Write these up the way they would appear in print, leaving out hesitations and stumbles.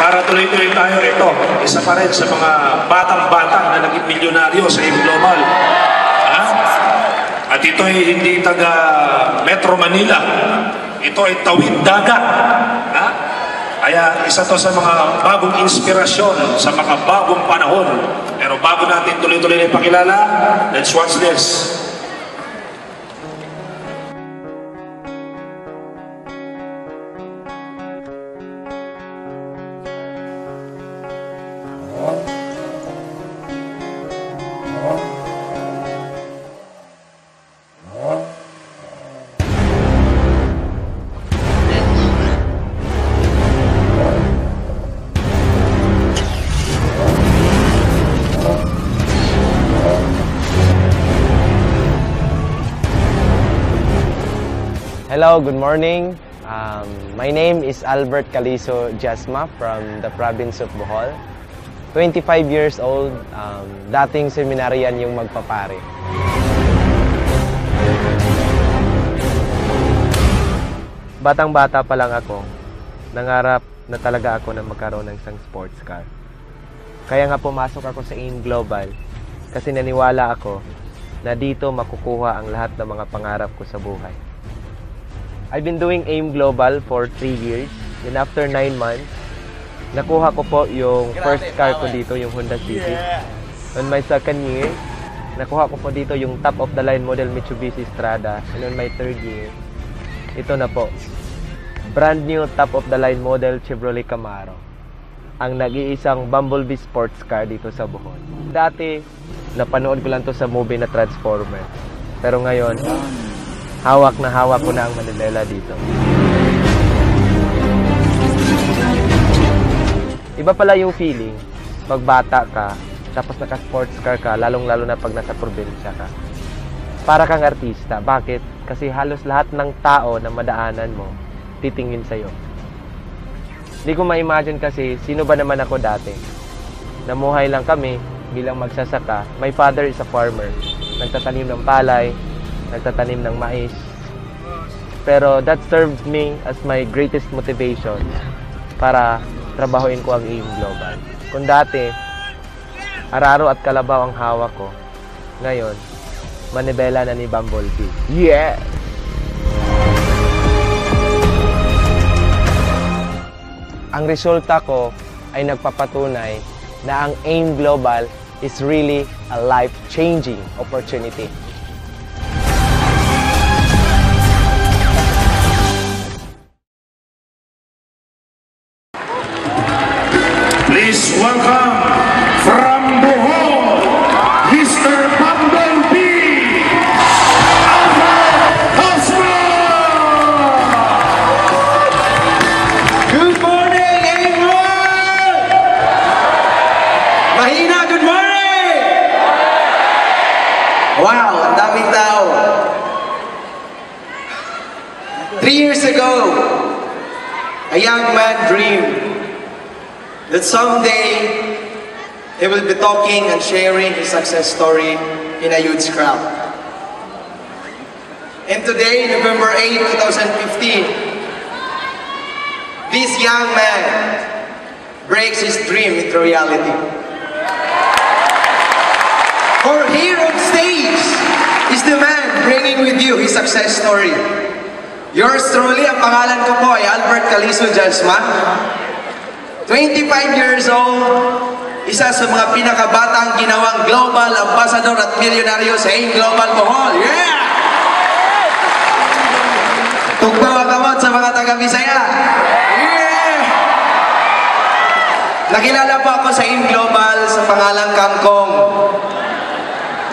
para tuloy-tuloy tayo ito. Isa pa rin sa mga batang-bata na naging milyonaryo sa AIM Global. Ha? At ito ay hindi taga Metro Manila. Ito ay tawid dagat. Ha? Kaya isa to sa mga bagong inspirasyon sa mga bagong panahon. Pero bago natin tuloy-tuloy na ipakilala, let's watch this. Hello, good morning. My name is Albert Caliso Jasma from the province of Bohol. 25 years old, dating seminaryan yung magpapare. Batang-bata pa lang ako, nangarap na talaga ako na magkaroon ng isang sports car. Kaya nga pumasok ako sa AIM Global kasi naniwala ako na dito makukuha ang lahat ng mga pangarap ko sa buhay. I've been doing AIM Global for 3 years, and after 9 months, nakuha ko po yung first car ko dito, yung Honda Civic. On my second year, nakuha ko po dito yung top-of-the-line model Mitsubishi Strada. And on my third year, ito na po, brand new top-of-the-line model Chevrolet Camaro. Ang nag-iisang Bumblebee sports car dito sa Bohol. Dati, napanood ko lang to sa movie na Transformer. Pero ngayon, hawak na hawak ko na ang Manibela dito. Iba pala yung feeling pag bata ka, tapos naka-sports car ka, lalong-lalo na pag nasa probinsya ka. Para kang artista. Bakit? Kasi halos lahat ng tao na madaanan mo, titingin sa'yo. Hindi ko ma-imagine kasi, sino ba naman ako dati? Namuhay lang kami bilang magsasaka. My father is a farmer. Nagtatanim ng palay, nagtatanim ng mais. Pero that served me as my greatest motivation para trabahuin ko ang AIM Global. Kung dati, araro at kalabaw ang hawak ko, ngayon, Manibela na ni Bumblebee. Yeah! Ang resulta ko ay nagpapatunay na ang AIM Global is really a life-changing opportunity. Please welcome from Bohol, Mr. Bumblebee, Albert Cosmo! Good morning, everyone! Mahina, good morning! Wow, ang daming tao. 3 years ago, a young man dreamed that someday he will be talking and sharing his success story in a huge crowd. And today, November 8, 2015, this young man breaks his dream into reality. For here on stage is the man bringing with you his success story. Yours truly, ang pangalan ko po ay Albert Caliso Jasma. 25 years old, isa sa mga pinakabatang ginawang global ambassador at milyonaryo sa AIM Global Bohol. Yeah! Tugbawa kamot sa mga taga-Bisaya. Yeah! Nakilala po ako sa AIM Global sa pangalang Kangkong.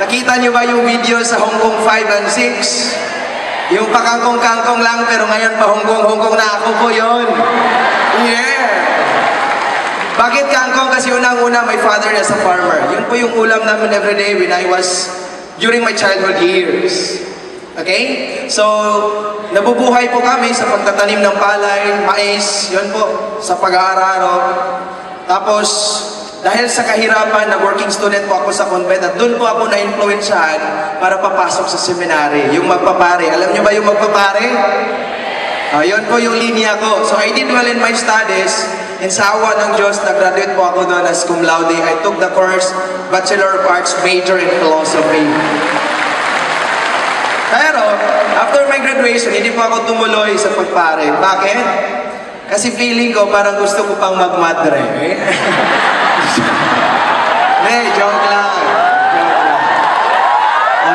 Nakita niyo ba yung video sa Hong Kong 5 and 6? Yung pakangkong-kangkong lang pero ngayon pa Hong Kong na ako po yun. Yeah! Bakit kangkong? Kasi unang-una, my father is a farmer. Yun po yung ulam namin everyday when I was during my childhood years. Okay? So, nabubuhay po kami sa pagtatanim ng palay, mais, yun po, sa pag-aararo. Tapos, dahil sa kahirapan na working student po ako sa convent at doon po ako na-influensyahan para papasok sa seminary, yung magpapare. Alam niyo ba yung magpapare? Yun po yung linya ko. So I did well in my studies And sa awa ng Diyos, nag-graduate po ako doon as cum laude. I took the course Bachelor of Arts major in Philosophy. Pero, after my graduation, hindi po ako tumuloy sa pagpare. Bakit? Kasi feeling ko parang gusto ko pang magmadre. Joke lang.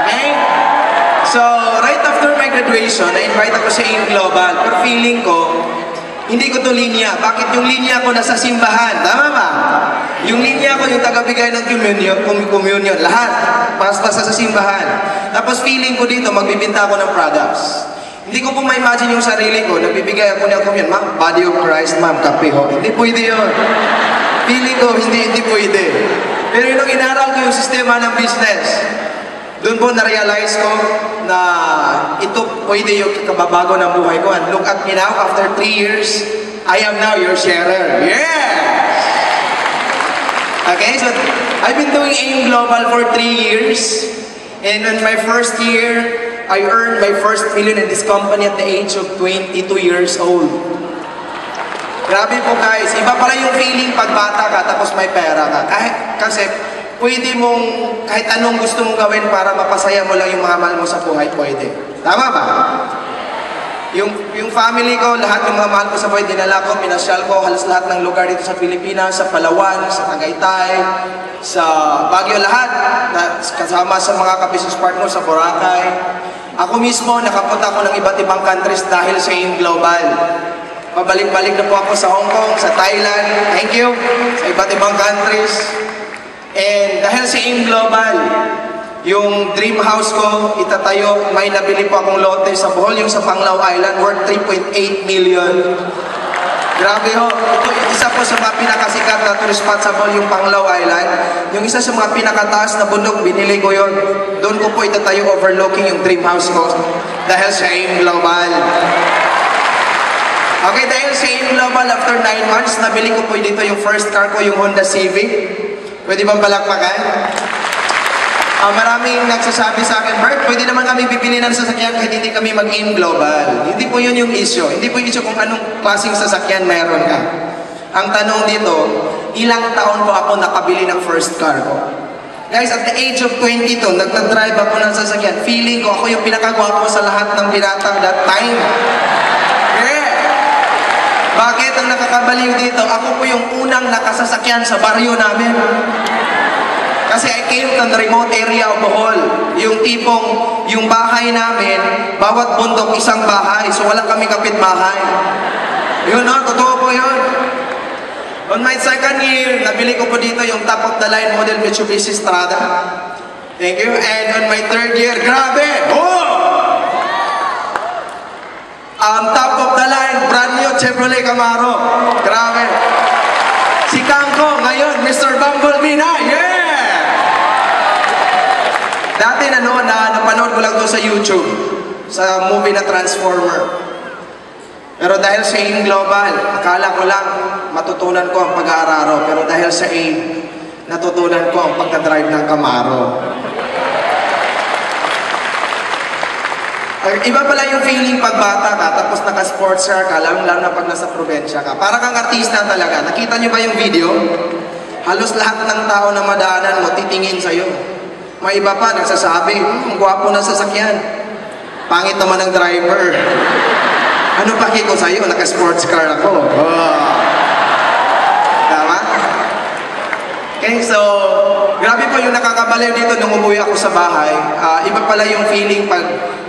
Okay? So, right after my graduation, na-invite ako sa AIM Global. Pero feeling ko, hindi ko to linya. Bakit yung linya ko nasa simbahan? Tama ba? Yung linya ko yung tagabigay ng communion. Lahat. Basta sa simbahan. Tapos feeling ko dito, magbibinta ako ng products. Hindi ko po ma-imagine yung sarili ko. Nagbibigay ako ng communion. Ma'am, body of Christ, ma'am, kape ho. Hindi pwede yun. Feeling ko, hindi pwede. Pero yung inaral ko yung sistema ng business, doon po na-realize ko na ito pwede yung kababago ng buhay ko. And look at me now, after 3 years, I am now your sharer. Yeah! Okay, so I've been doing AIM Global for 3 years. And in my first year, I earned my first million in this company at the age of 22 years old. Grabe po guys, iba pala yung feeling pag bata ka tapos may pera ka. Kasi pwede mong, kahit anong gusto mong gawin para mapasaya mo lang yung mga mahal mo sa buhay, pwede. Tama ba? Yung family ko, lahat ng mga mahal ko sa buhay, dinala ko, pinasyal ko, halos lahat ng lugar dito sa Pilipinas, sa Palawan, sa Tagaytay, sa Baguio, lahat. Kasama sa mga ka-business partner sa Boracay. Ako mismo, nakapunta ako ng iba't ibang countries dahil sa AIM Global. Pabalik-balik na po ako sa Hong Kong, sa Thailand, thank you, sa iba't ibang countries. And dahil sa AIM Global, yung dream house ko, itatayo, may nabili po akong lote sa Bohol, yung sa Panglao Island, worth 3.8 million. Grabe ho, ito isa po sa mga pinakasikat na tourist spot sa Bohol, yung Panglao Island. Yung isa sa mga pinakataas na bundok, binili ko yon. Doon ko po itatayo overlooking yung dream house ko dahil sa AIM Global. Okay, dahil sa AIM Global, after 9 months, nabili ko po dito yung first car ko, yung Honda Civic. Pwede bang palakpakan? Maraming nagsasabi sa akin, Bert, pwede naman kami bibili ng sasakyan kahit hindi kami mag-AIM Global. Hindi po yun yung issue. Hindi po yung issue kung anong klaseng sasakyan meron ka. Ang tanong dito, ilang taon po ako nakabili ng first car ko? Guys, at the age of 22, nagdadrive ako ng sasakyan. Feeling ko ako yung pinakagwapo sa lahat ng binatang that time. Yeah! Bakit ang nakakabaliw dito? Ako po yung unang nakasasakyan sa baryo namin. Kasi I came from the remote area of Bohol. Yung tipong, yung bahay namin, bawat bundok isang bahay. So wala kami kapitbahay. Yun no, totoo po yun. On my second year, nabili ko po dito yung top of the line model Mitsubishi Strada. Thank you. And on my third year, grabe! Oh! Top of the line, brand new Chevrolet Camaro. Grabe. Si Kangko, ngayon, Mr. Bumblebee na. Yeah! Dati napanood ko lang doon sa YouTube, sa movie na Transformer. Pero dahil sa AIM Global, akala ko lang matutunan ko ang pag-aararo. Pero dahil sa AIM, natutunan ko ang pagka-drive ng Camaro. Iba pala yung feeling pag bata ka, tapos naka-sports car ka, lalo na pag nasa probinsya ka. Para kang artista talaga. Nakita niyo ba yung video? Halos lahat ng tao na madaanan mo, titingin sa'yo. May iba pa, nagsasabi, ang gwapo na sasakyan. Pangit naman ang driver. Ano paki ko sa'yo? Naka-sports car ako. Oh. Tama? Okay, so, grabe po yung nakakabaliw dito nung umuwi ako sa bahay. Iba pala yung feeling pag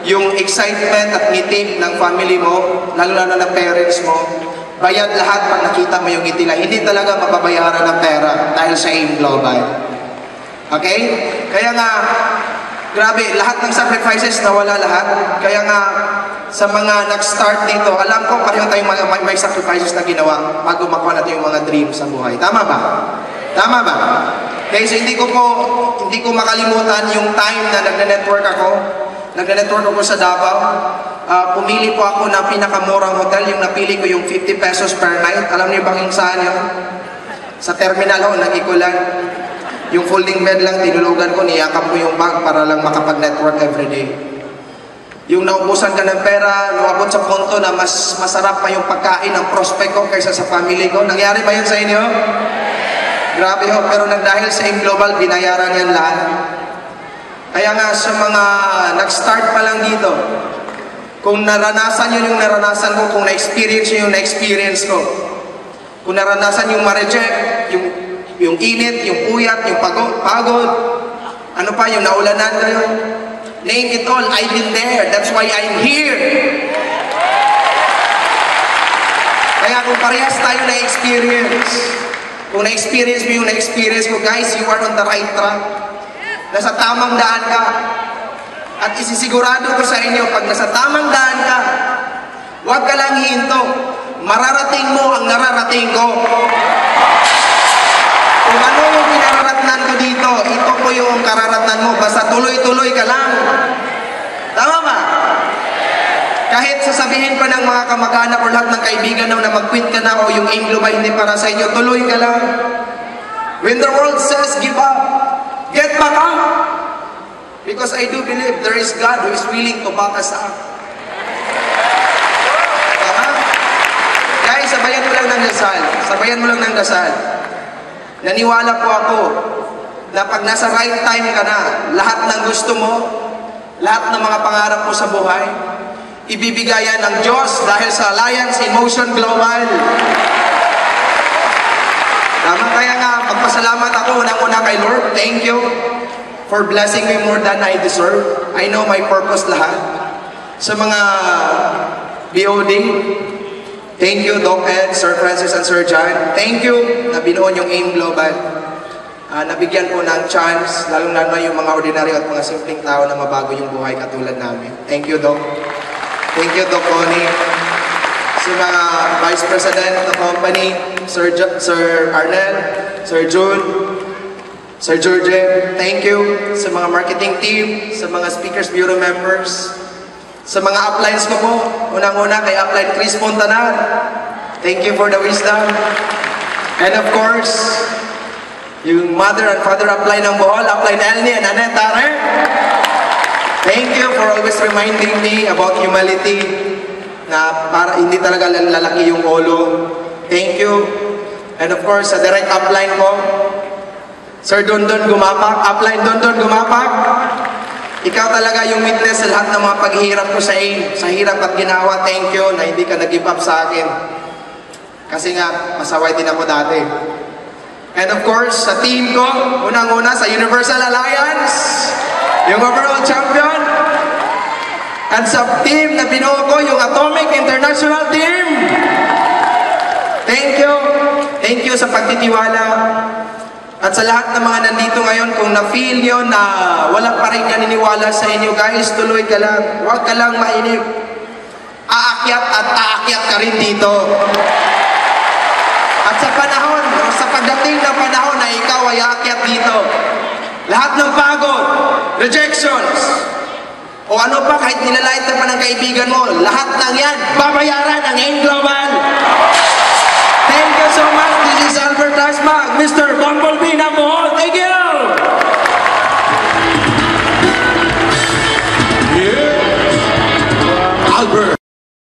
yung excitement at ngiti ng family mo, lalo na ng parents mo, bayad lahat pag nakita mo yung ngiti lang. Hindi talaga mababayaran ng pera dahil sa AIM Global. Okay? Kaya nga, grabe, lahat ng sacrifices nawala lahat. Kaya nga, sa mga nag-start dito, alam ko pareho tayong may sacrifices na ginawa bago makuha natin yung mga dreams sa buhay. Tama ba? Tama ba? Okay, so hindi ko makalimutan yung time na nagne-network ako. Nagne-network ako sa Davao. Pumili po ako ng pinakamurang hotel. Yung napili ko yung 50 pesos per night. Alam niyo bang yung saan yun? Sa terminal ho, nag-ikulan. Yung folding bed lang, tinulugan ko, niyakap ko yung bag para lang makapag-network everyday. Yung naubusan ka ng pera, lumabot sa punto na mas masarap pa yung pagkain ng prospect ko kaysa sa family ko. Nangyari ba yun sa inyo? Grabe ho, pero dahil sa AIM Global, binayaran yan lahat. Kaya nga sa mga nag-start pa lang dito, kung naranasan yun yung naranasan ko, kung na-experience yun yung na-experience ko, kung naranasan yung ma-reject, yung init, yung puyat, yung pagod, ano pa, yung naulanan kayo, name it all, I've been there. That's why I'm here. Kaya kung parehas tayo na-experience, kung na-experience mo yung na-experience ko, guys, you are on the right track. Nasa tamang daan ka. At isisigurado ko sa inyo, pag nasa tamang daan ka, huwag ka lang hihinto. Mararating mo ang nararating ko. Kung ano yung pinararatnan ko dito, ito po yung kararatnan mo. Basta tuloy-tuloy ka lang. Tama ba? Kahit sasabihin pa ng mga kamag-anak o lahat ng kaibigan na mag-quit ka na o yung AIM Global hindi para sa inyo, tuloy ka lang. When the world says give up, get back up. Because I do believe there is God who is willing to back us up. Tama? Guys, sabayan mo lang ng dasal. Sabayan mo lang ng dasal. Naniwala po ako na pag nasa right time ka na, lahat ng gusto mo, lahat ng mga pangarap mo sa buhay, ibibigayan ng Diyos dahil sa Alliance in Motion Global. Tama, kaya nga, magpasalamat ako unang-una kay Lord. Thank you for blessing me more than I deserve. I know my purpose lahat. Sa mga BOD, thank you, Doc Ed, Sir Francis, and Sir John. Thank you na binuon yung AIM Global. Nabigyan po ng chance, lalong-lalo na yung mga ordinaryo at mga simpleng tao na mabago yung buhay katulad namin. Thank you, Doc. Thank you, Doc Connie. Sa mga Vice President ng company, Sir Arnel, Sir June, Sir George, thank you. Sa mga marketing team, sa mga Speakers Bureau members, sa mga uplines ko po, unang-una kay Upline Chris Montanar, thank you for the wisdom. And of course, yung mother and father upline ng Bohol, Upline Elnie and Annette Tare, thank you for always reminding me about humility, na para hindi talaga lalaki yung ulo. Thank you. And of course, sa direct upline ko, Sir Dondon Gumapak, Upline Dondon Gumapak, ikaw talaga yung witness sa lahat ng mga paghihirap ko sa AIM. Sa hirap at ginawa, thank you na hindi ka nag-give up sa akin. Kasi nga, masaway din ako dati. And of course, sa team ko, unang-una sa Universal Alliance, yung overall champion. At sa team na binuo ko, yung Atomic International Team. Thank you. Thank you sa pagtitiwala. At sa lahat ng mga nandito ngayon, kung na-feel nyo na wala pa rin naniniwala sa inyo, guys, tuloy ka lang. Huwag ka lang mainip. Aakyat at aakyat ka rin dito. At sa panahon, o sa pagdating ng panahon na ikaw ay aakyat dito, lahat ng pagod, rejections, o ano pa, kahit nilalait na pa ng kaibigan mo, lahat ng yan, babayaran ng AIM Global. Thank you so much. This is Albert Asma, Mr. Bumble